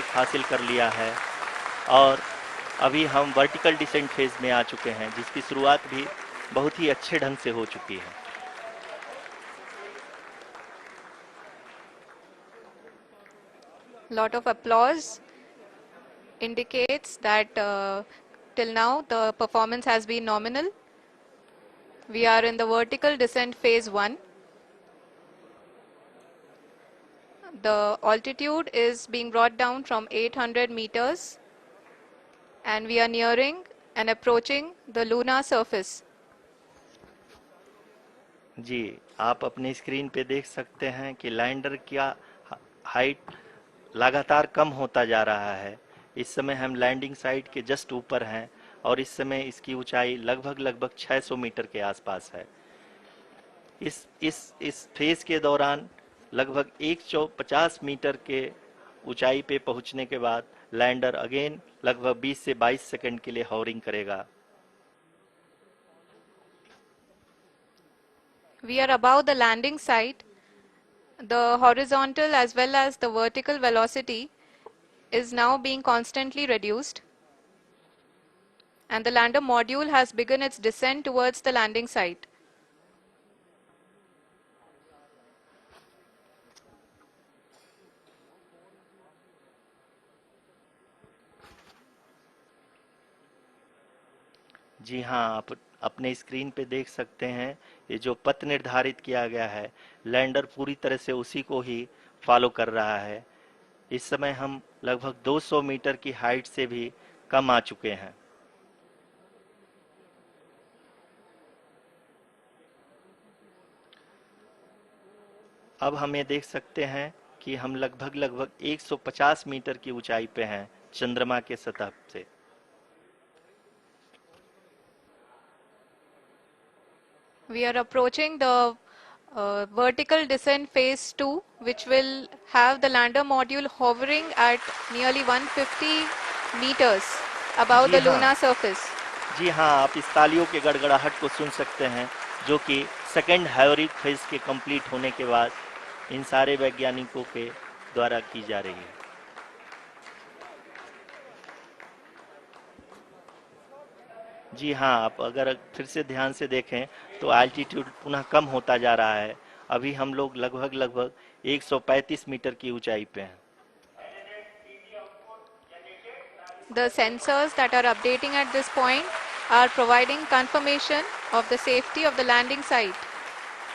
तक हासिल कर लिया है और अभी हम वर्टिकल डिसेंट फेज में आ चुके हैं, जिसकी शुरुआत भी बहुत ही अच्छे ढंग से हो चुकी है। Lot of applause indicates that till now the performance has been nominal. We are in the vertical descent phase 1. The altitude is being brought down from 800 meters and we are nearing and approaching the lunar surface. जी, आप अपने screen पे देख सकते हैं कि lander का height लगातार कम होता जा रहा है। इस समय हम लैंडिंग साइट के जस्ट ऊपर हैं और इस समय इसकी ऊंचाई लगभग 600 मीटर के आसपास है। इस फेज के दौरान लगभग 150 मीटर के ऊंचाई पे पहुंचने के बाद लैंडर अगेन लगभग 20 से 22 सेकंड के लिए हॉवरिंग करेगा। We are above the landing site. The horizontal as well as the vertical velocity is now being constantly reduced. And the lander module has begun its descent towards the landing site. जी हाँ, आप अपने screen पे देख सकते हैं ये जो पथ निर्धारित किया गया है, लैंडर पूरी तरह से उसी को ही फॉलो कर रहा है। इस समय हम लगभग 200 मीटर की हाइट से भी कम आ चुके हैं। अब हम ये देख सकते हैं कि हम लगभग 150 मीटर की ऊंचाई पे हैं चंद्रमा के सतह से। We are approaching the vertical descent phase 2, which will have the lander module hovering at nearly 150 meters above ji the हाँ, lunar surface. जी हाँ, आप इस तालियों के गड़गड़ाहट को सुन सकते हैं, जो कि सेकेंड हायोरिक फेज के कंप्लीट होने के बाद इन सारे वैज्ञानिकों के द्वारा की जा रही है। जी हाँ, आप अगर फिर से ध्यान से देखें तो एल्टीट्यूड पुनः कम होता जा रहा है। अभी हम लोग लगभग 135 मीटर की ऊंचाई पे हैं। The sensors that are updating at this point are providing confirmation of the safety of the landing site.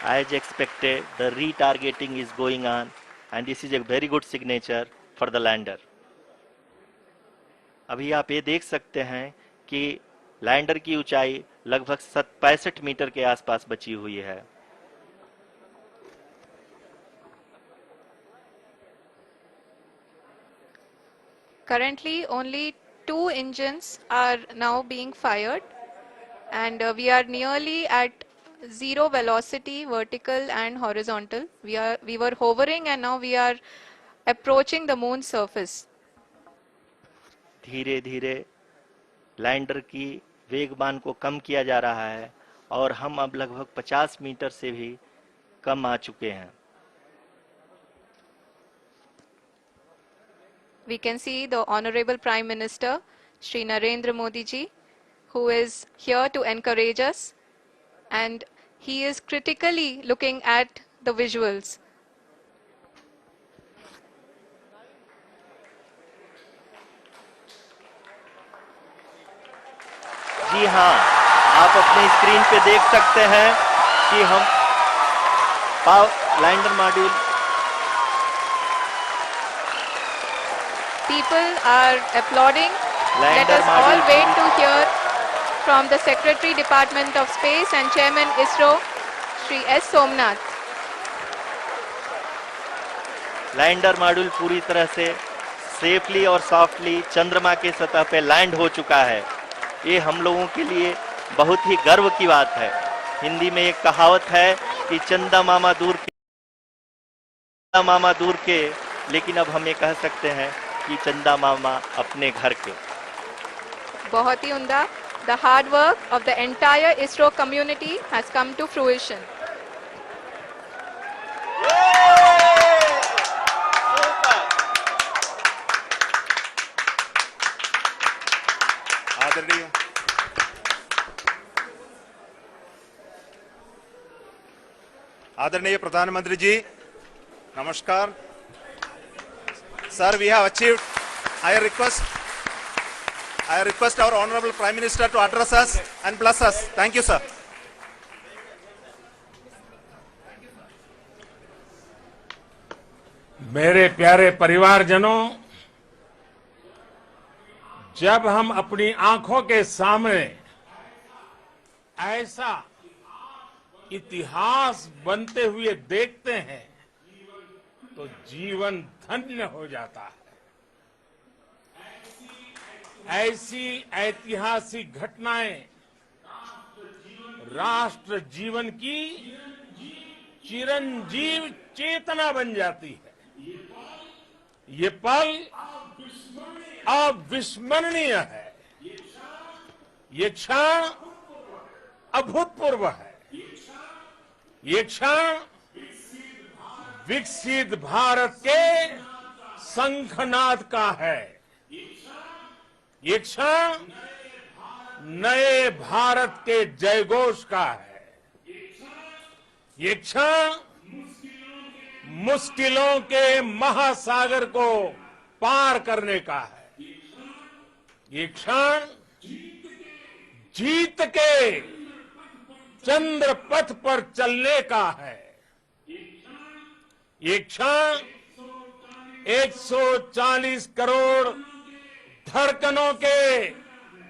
As expected, the retargeting is going on and this is a very good signature for the lander. अभी आप ये देख सकते हैं कि lander की ऊंचाई लगभग 65 मीटर के आसपास बची हुई है। Currently, only 2 engines are now being fired, and we are nearly at zero velocity, vertical and horizontal. We were hovering, and now we are approaching the moon's surface. धीरे धीरे लैंडर की वेगमान को कम किया जा रहा है और हम अब लगभग 50 मीटर से भी कम आ चुके हैं। We can see the Honorable Prime Minister, Shri Narendra Modi ji, who is here to encourage us, and he is critically looking at the visuals. जी हाँ, आप अपने स्क्रीन पे देख सकते हैं कि हम lander module People are applauding. Let us all wait to hear from the Secretary Department of Space and Chairman ISRO, Shri S. Somnath. Lander module पूरी तरह से सेफली और सॉफ्टली चंद्रमा के सतह पे लैंड हो चुका है। ये हम लोगों के लिए बहुत ही गर्व की बात है। हिंदी में एक कहावत है कि चंदा मामा दूर के, लेकिन अब हम ये कह सकते हैं कि चंदा मामा अपने घर के। बहुत ही उम्दा। The hard work of the entire ISRO community has come to fruition. आदरणीय आदरणीय प्रधानमंत्री जी, नमस्कार sir. We have achieved. I request our honorable prime minister to address us and bless us. Thank you, sir. मेरे प्यारे परिवारजनों, जब हम अपनी आंखों के सामने ऐसा इतिहास बनते हुए देखते हैं तो जीवन धन्य हो जाता है. ऐसी ऐतिहासिक घटनाएं राष्ट्र जीवन की चिरंजीव चेतना बन जाती है. ये पल अविस्मरणीय है. ये क्षण अभूतपूर्व है. ये क्षण विकसित भारत के शंखनाद का है. ये क्षण नए भारत के जयघोष का है. ये क्षण मुश्किलों के महासागर को पार करने का है. ये क्षण जीत के चंद्र पथ पर चलने का है. ये क्षण 140 करोड़ धड़कनों के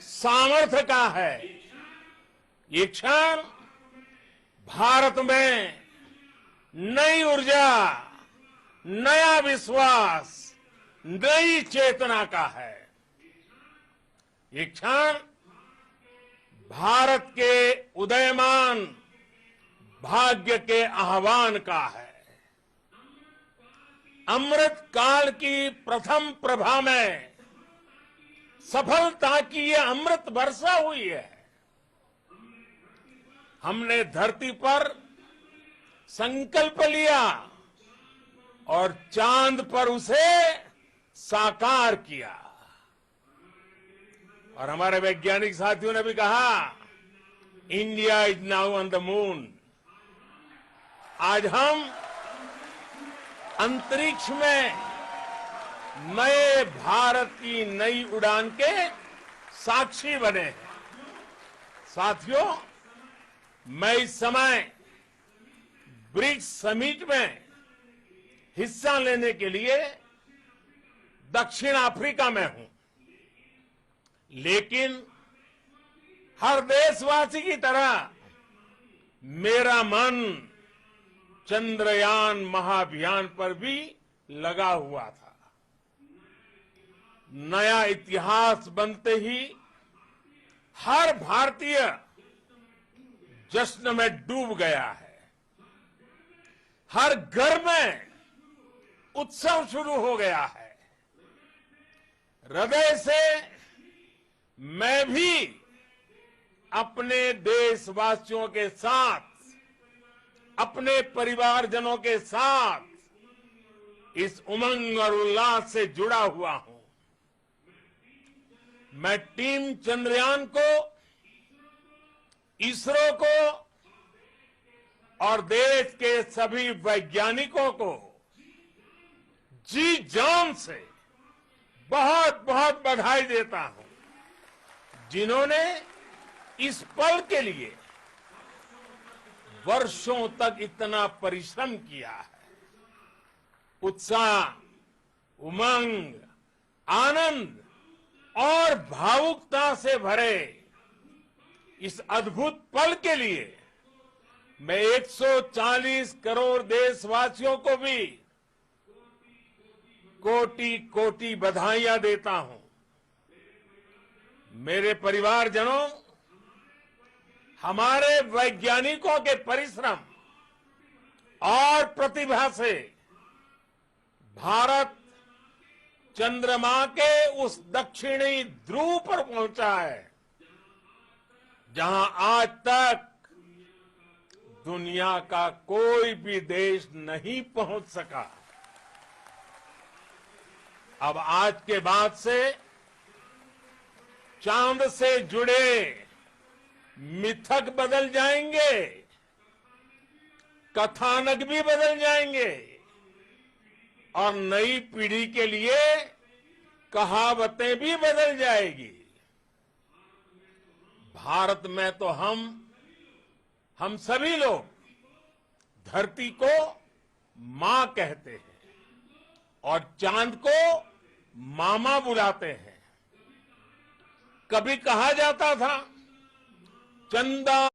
सामर्थ्य का है. ये क्षण भारत में नई ऊर्जा, नया विश्वास, नई चेतना का है. ये क्षण भारत के उदयमान भाग्य के आह्वान का है. अमृत काल की प्रथम प्रभा में सफलता की ये अमृत वर्षा हुई है. हमने धरती पर संकल्प लिया और चांद पर उसे साकार किया. और हमारे वैज्ञानिक साथियों ने भी कहा, India is now on the moon. आज हम अंतरिक्ष में नए भारत की नई उड़ान के साक्षी बने हैं. साथियों, मैं इस समय ब्रिक्स समिट में हिस्सा लेने के लिए दक्षिण अफ्रीका में हूं. लेकिन हर देशवासी की तरह मेरा मन चंद्रयान महाअभियान पर भी लगा हुआ था. नया इतिहास बनते ही हर भारतीय जश्न में डूब गया है. हर घर में उत्सव शुरू हो गया है. हृदय से मैं भी अपने देशवासियों के साथ, अपने परिवारजनों के साथ इस उमंग और उल्लास से जुड़ा हुआ हूं. मैं टीम चंद्रयान को, इसरो को और देश के सभी वैज्ञानिकों को जी जान से बहुत बहुत बधाई देता हूं, जिन्होंने इस पल के लिए वर्षों तक इतना परिश्रम किया है. उत्साह, उमंग, आनंद और भावुकता से भरे इस अद्भुत पल के लिए मैं 140 करोड़ देशवासियों को भी कोटि कोटि बधाइयां देता हूं. मेरे परिवारजनों, हमारे वैज्ञानिकों के परिश्रम और प्रतिभा से भारत चंद्रमा के उस दक्षिणी ध्रुव पर पहुंचा है, जहां आज तक दुनिया का कोई भी देश नहीं पहुंच सका. अब आज के बाद से चांद से जुड़े मिथक बदल जाएंगे, कथानक भी बदल जाएंगे और नई पीढ़ी के लिए कहावतें भी बदल जाएगी। भारत में तो हम सभी लोग धरती को मां कहते हैं और चांद को मामा बुलाते हैं। कभी कहा जाता था चंदा